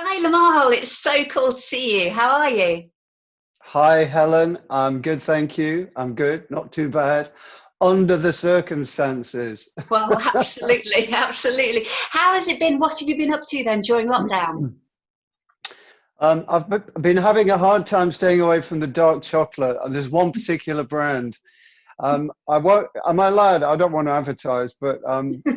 Hi, Limahl. It's so cool to see you. How are you? Hi, Helen. I'm good, thank you. I'm good, not too bad. Under the circumstances. Well, absolutely, absolutely. How has it been? What have you been up to then during lockdown? I've been having a hard time staying away from the dark chocolate. There's one particular brand. I won't, am I allowed? I don't want to advertise, but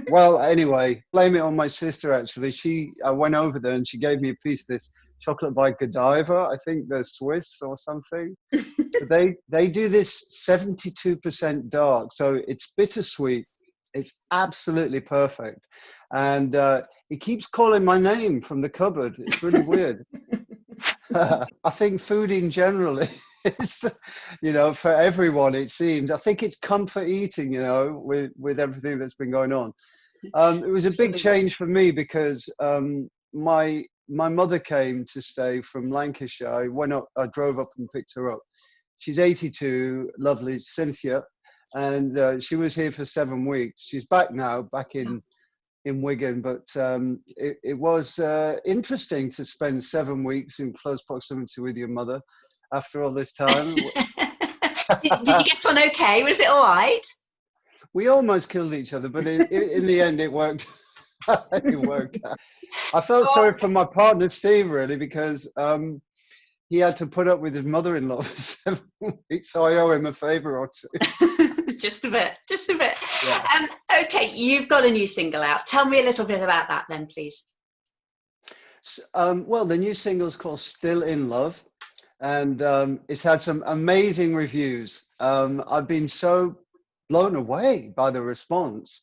well, anyway, blame it on my sister actually. I went over there and she gave me a piece of this chocolate by Godiva. I think they're Swiss or something. But they do this 72% dark, so it's bittersweet. It's absolutely perfect, and it keeps calling my name from the cupboard. It's really weird. I think food in general is, for everyone. It seems. I think it's comfort eating. With everything that's been going on. It was a big Absolutely. change for me because my mother came to stay from Lancashire. I drove up and picked her up. She's 82, lovely Cynthia, and she was here for 7 weeks. She's back now, back in Wigan, but it was interesting to spend 7 weeks in close proximity with your mother after all this time. Did you get on okay? Was it all right? We almost killed each other, but in the end, it worked. It worked out. I felt Oh, sorry for my partner Steve really because he had to put up with his mother-in-law for 7 weeks, so I owe him a favor or two. just a bit, just a bit. Yeah. Um, okay, you've got a new single out. Tell me a little bit about that then, please. Well, the new single's called "Still in Love," and it's had some amazing reviews. I've been so blown away by the response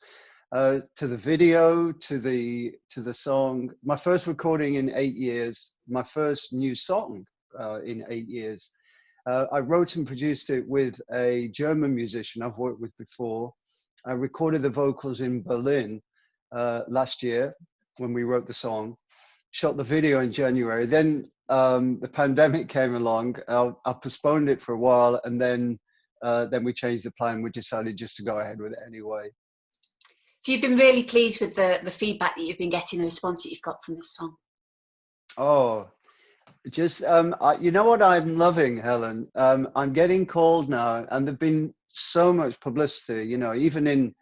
to the video, to the song. My first recording in 8 years. My first new song in 8 years. I wrote and produced it with a German musician I've worked with before. I recorded the vocals in Berlin last year when we wrote the song. Shot the video in January. Then the pandemic came along. I postponed it for a while, and then we changed the plan. We decided just to go ahead with it anyway. So you've been really pleased with the feedback that you've been getting, the response that you've got from this song. Oh, just you know what I'm loving, Helen. I'm getting called now, and there've been so much publicity. Even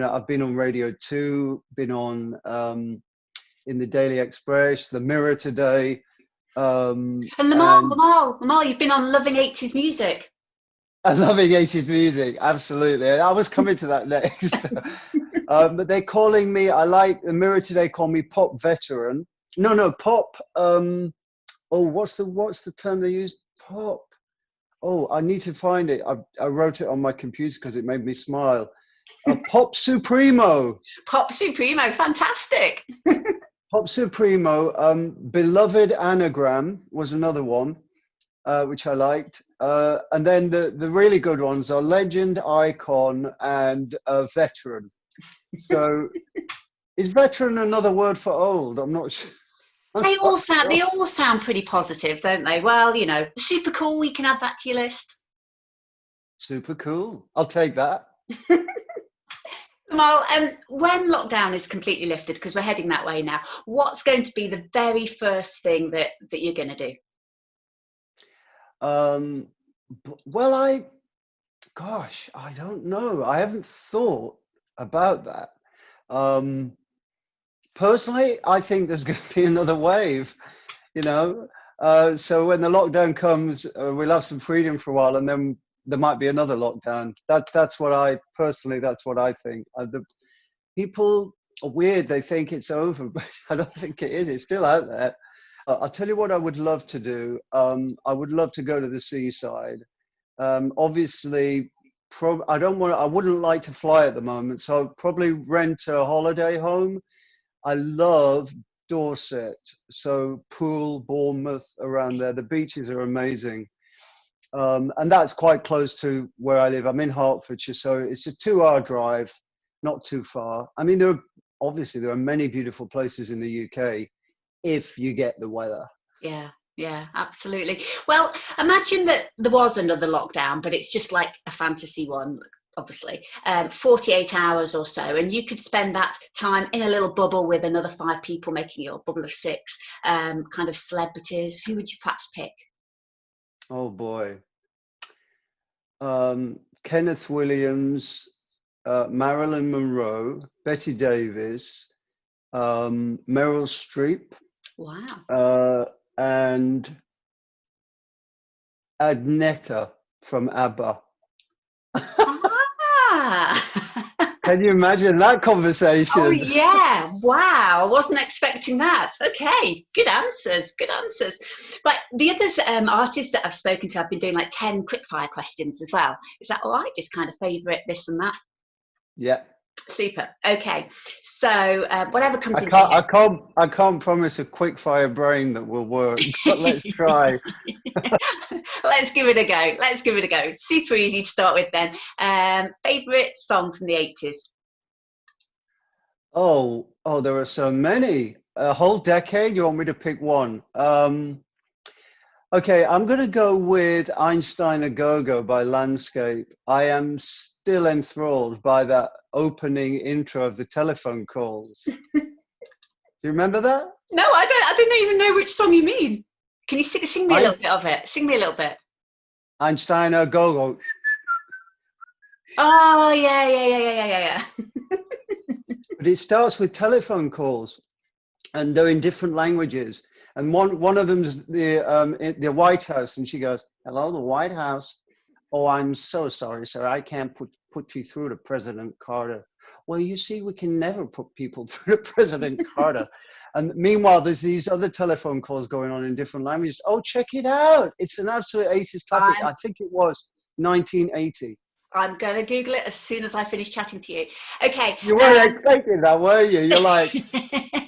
I've been on Radio 2, been on in the Daily Express, the Mirror today, And Limahl, and Limahl, Limahl, you've been on Loving 80s Music. I'm loving 80s music. Absolutely, I was coming to that next. But they're calling me. I like the Mirror today. Call me pop veteran. No, pop. Oh, what's the term they use? Pop. Oh, I need to find it. I wrote it on my computer because it made me smile. Pop Supremo. Pop Supremo, fantastic. Pop Supremo. Beloved Anagram was another one, which I liked. And then the really good ones are Legend, Icon, and Veteran. So is veteran another word for old? I'm not sure. I'm They all not sound sure. they all sound pretty positive, don't they? Well, super cool. We can add that to your list. Super cool. I'll take that. Well, when lockdown is completely lifted, because we're heading that way now, what's going to be the very first thing that you're going to do? Um, well, gosh, I don't know. I haven't thought about that. Um, Personally, I think there's going to be another wave, you know. So when the lockdown comes, we'll have some freedom for a while, and then there might be another lockdown. That's what I personally. That's what I think. The people are weird. They think it's over, but I don't think it is. It's still out there. I'll tell you what I would love to do. I would love to go to the seaside. Obviously, I wouldn't like to fly at the moment, so I'd probably rent a holiday home. I love Dorset, so Poole, Bournemouth, around there. The beaches are amazing. And that's quite close to where I live. I'm in Hertfordshire, so it's a 2-hour drive, not too far. I mean, there are many beautiful places in the UK if you get the weather. Yeah, yeah, absolutely. Well, imagine that there was another lockdown, but it's just like a fantasy one. obviously, 48 hours or so, and you could spend that time in a little bubble with another 5 people, making your bubble of 6, kind of celebrities. Who would you perhaps pick? Oh boy. Kenneth Williams, Marilyn Monroe, Betty Davis, Meryl Streep, Wow. and Agneta from ABBA. Ah. Can you imagine that conversation? Oh yeah, wow, I wasn't expecting that. Okay, good answers, good answers. But the others artists that I've spoken to, I've been doing like 10 quickfire questions as well. Is that all right? Just kind of favourite this and that? Yeah. Super. Okay, so whatever comes I into your can't, I head. can't, I can't promise a quick fire brain that will work, but let's try. Let's give it a go. Let's give it a go. Super easy to start with then. Favourite song from the 80s? Oh, there are so many. A whole decade. You want me to pick one? Okay, I'm going to go with Einstein A Go-Go by Landscape. I am still enthralled by that opening intro of the telephone calls. Do you remember that? No, I don't even know which song you mean. Can you sing me a Ein- little bit of it? Sing me a little bit. Einstein A Go-Go. Oh yeah. But it starts with telephone calls, and they're in different languages. And one of them's the White House, and she goes, "Hello, the White House. Oh, I'm so sorry, sir. I can't put you through to President Carter." Well, you see, we can never put people through to President Carter. And meanwhile, there's these other telephone calls going on in different languages. Oh, check it out! It's an absolute 80s classic. I'm I think it was 1980. I'm gonna Google it as soon as I finish chatting to you. Okay. You weren't expecting that, were you? You're like, Second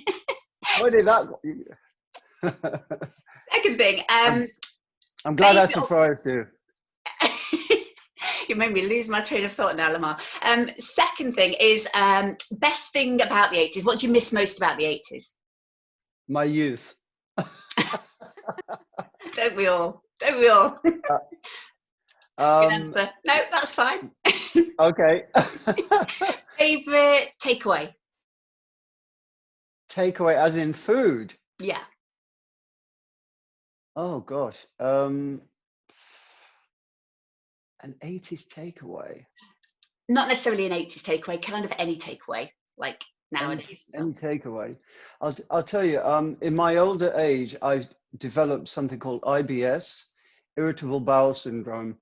where did that? thing. I'm glad I Favourite. surprised you. You made me lose my train of thought now, Limahl. Second thing is best thing about the 80s. What do you miss most about the 80s? My youth. Don't we all? Don't we all? Good Um, answer. No, that's fine. okay. Favorite takeaway? Takeaway as in food. Yeah. Oh gosh. An 80s takeaway. Not necessarily an 80s takeaway, kind of any takeaway, like nowadays. Any takeaway. I'll tell you, in my older age, I developed something called IBS, irritable bowel syndrome.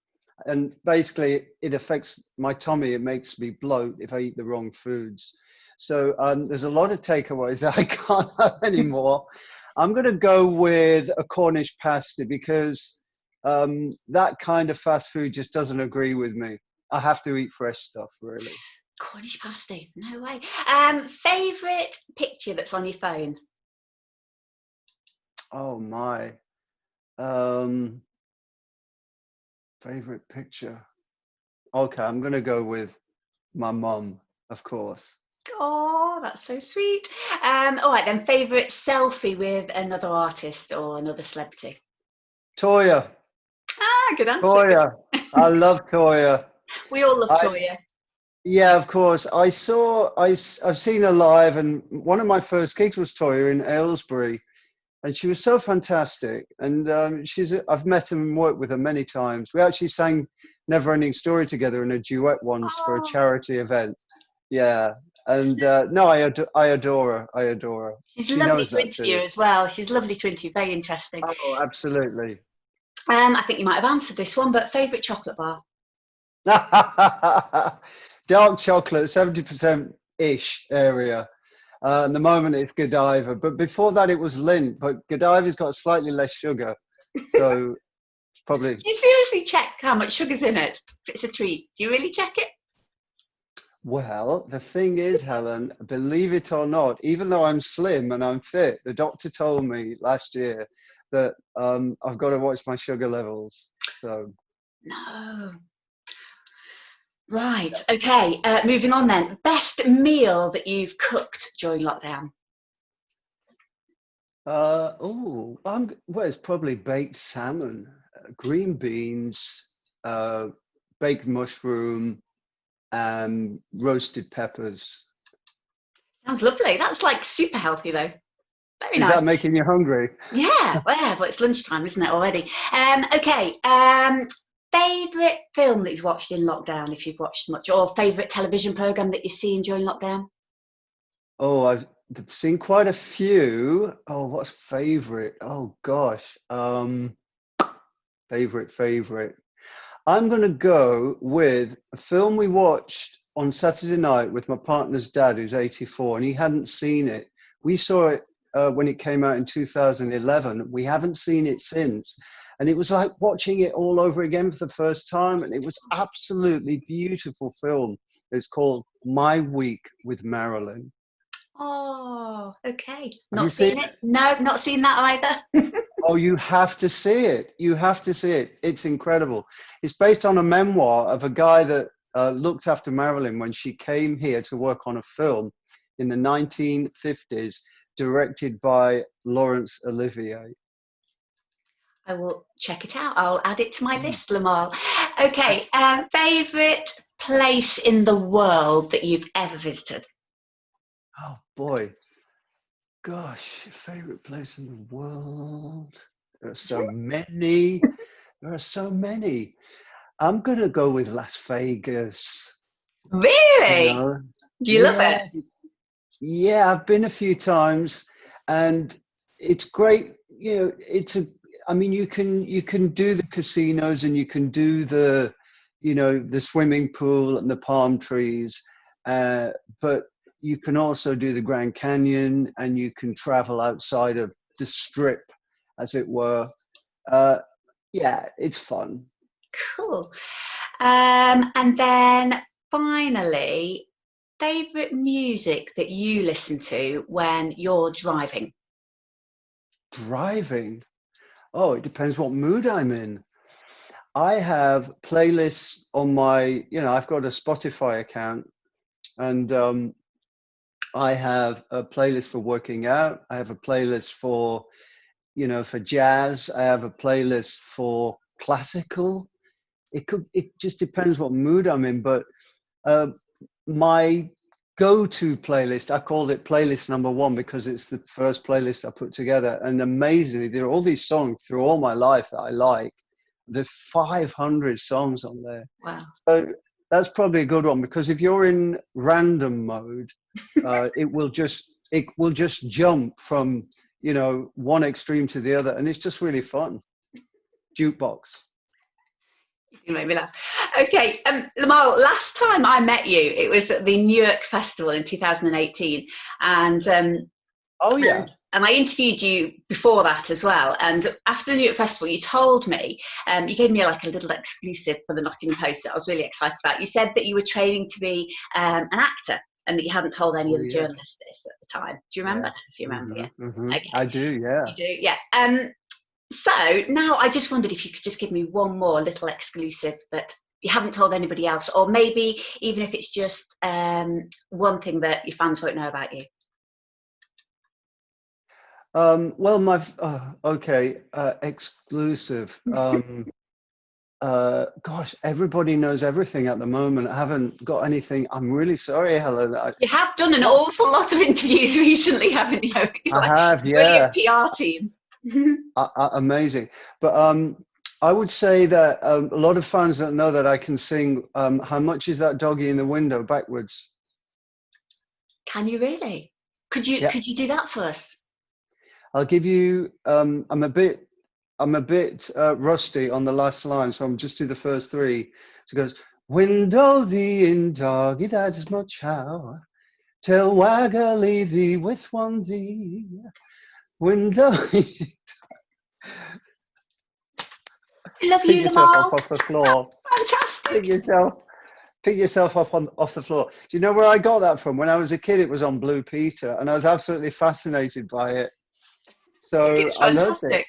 And basically it affects my tummy. It makes me bloat if I eat the wrong foods. So there's a lot of takeaways that I can't have anymore. I'm going to go with a Cornish pasty because that kind of fast food just doesn't agree with me. I have to eat fresh stuff, really. Cornish pasty, no way. Favorite picture that's on your phone? Oh my. Favorite picture. Okay, I'm going to go with my mum, of course. Oh, that's so sweet. All right, then, favorite selfie with another artist or another celebrity? Toya. Ah, good answer. Toya. I love Toya. We all love Toya. Yeah, of course. I've seen her live, and one of my first gigs was Toya in Aylesbury, and she was so fantastic. And I've met and worked with her many times. We actually sang "Never Ending Story" together in a duet once for a Oh, charity event. Yeah, and no, I adore her. I adore her. she's She lovely knows to that interview too. as well. She's lovely to interview. Very interesting. Oh, absolutely. I think you might have answered this one, but favorite chocolate bar? Dark chocolate, 70% ish area. At the moment it's Godiva, but before that it was Lindt, but Godiva's got slightly less sugar. So it's probably, Do you seriously check how much sugar's in it? If it's a treat, do you really check it? well, the thing is, Helen, believe it or not, even though I'm slim and I'm fit, the doctor told me last year that I've got to watch my sugar levels. So No. Right. Okay. Moving on then. Best meal that you've cooked during lockdown? well, it's probably baked salmon, green beans, baked mushroom, roasted peppers. Sounds lovely. That's like super healthy though. Very Is nice. that making you hungry? Yeah, well, yeah, but it's lunchtime, isn't it, already? Okay. Favourite film that you've watched in lockdown, if you've watched much, or favourite television programme that you've seen during lockdown? Oh, I've seen quite a few. Oh, what's favorite? Oh gosh. Favorite. I'm gonna go with a film we watched on Saturday night with my partner's dad, who's 84, and he hadn't seen it. We saw it when it came out in 2011. We haven't seen it since. And it was like watching it all over again for the first time. And it was absolutely beautiful film. It's called My Week with Marilyn. Oh, okay. Have you Not seen seen it. it? No, not seen that either. Oh, you have to see it. You have to see it. It's incredible. It's based on a memoir of a guy that looked after Marilyn when she came here to work on a film in the 1950s, directed by Laurence Olivier. I will check it out. I'll add it to my list, Limahl. Okay. Favourite place in the world that you've ever visited? Oh boy. Gosh, favorite place in the world. There are so many. There are so many. I'm gonna go with Las Vegas. You Really? know, Do you love yeah, it? yeah. I've been a few times, and it's great. You know, it's a. I mean, you can do the casinos and you can do the, you know, the swimming pool and the palm trees, but you can also do the Grand Canyon and you can travel outside of the strip, as it were. Uh, yeah, it's fun. Cool. And then finally, favourite music that you listen to when you're driving? Driving. Oh, it depends what mood I'm in. I have playlists on my, you know, I've got a Spotify account, and I have a playlist for working out. I have a playlist for, you know, for jazz. I have a playlist for classical. It just depends what mood I'm in. But uh, my go-to playlist, I called it playlist number one because it's the first playlist I put together. And amazingly, there are all these songs through all my life that I like. There's 500 songs on there. Wow. So that's probably a good one, because if you're in random mode, it will just jump from, you know, one extreme to the other, and it's just really fun. Jukebox. You made me laugh. Okay, Limahl, last time I met you, it was at the New York Festival in 2018, and Oh yeah. and I interviewed you before that as well. And after the New York Festival, you told me, you gave me like a little exclusive for the Nottingham Post that I was really excited about. You said that you were training to be an actor and that you hadn't told any Oh of the yeah. journalists this at the time. Do you remember? Yeah. If you remember, yeah. Okay, I do. Yeah. you do, yeah. So now I just wondered if you could just give me one more little exclusive that you haven't told anybody else, or maybe even if it's just one thing that your fans won't know about you. Well, okay, exclusive. Gosh, everybody knows everything at the moment. I haven't got anything. I'm really sorry, Helen. You have done an awful lot of interviews recently, haven't you? I Like, have, brilliant yeah. PR team. Amazing. But I would say that a lot of fans don't know that I can sing How Much Is That Doggy in the Window backwards. Can you really? Could you Yeah. do that for us? I'll give you, I'm a bit rusty on the last line, so I'm just do the first three. So it goes, window thee in doggy, that is much how, till waggly thee with one thee, window. I love Pick you, yourself Limahl. up off the floor. Fantastic. Pick yourself up off the floor. Do you know where I got that from? When I was a kid, it was on Blue Peter, and I was absolutely fascinated by it. So It's I loved it. fantastic.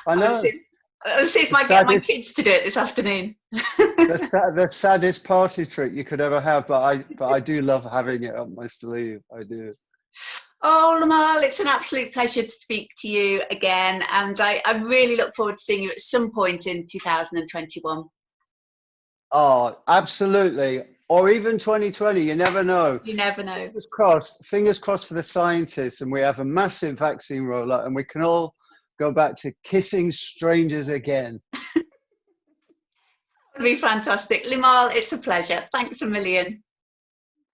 I I'll know. see, I'll see if The I get my saddest, kids to do it this afternoon. the saddest party trick you could ever have, but I do love having it up my sleeve. I do. Oh, Limahl, it's an absolute pleasure to speak to you again. And I really look forward to seeing you at some point in 2021. Oh, absolutely. or even 2020, you never know. You never know. Fingers crossed for the scientists, and we have a massive vaccine rollout, and we can all go back to kissing strangers again. It'd be fantastic. Limahl, it's a pleasure. Thanks a million.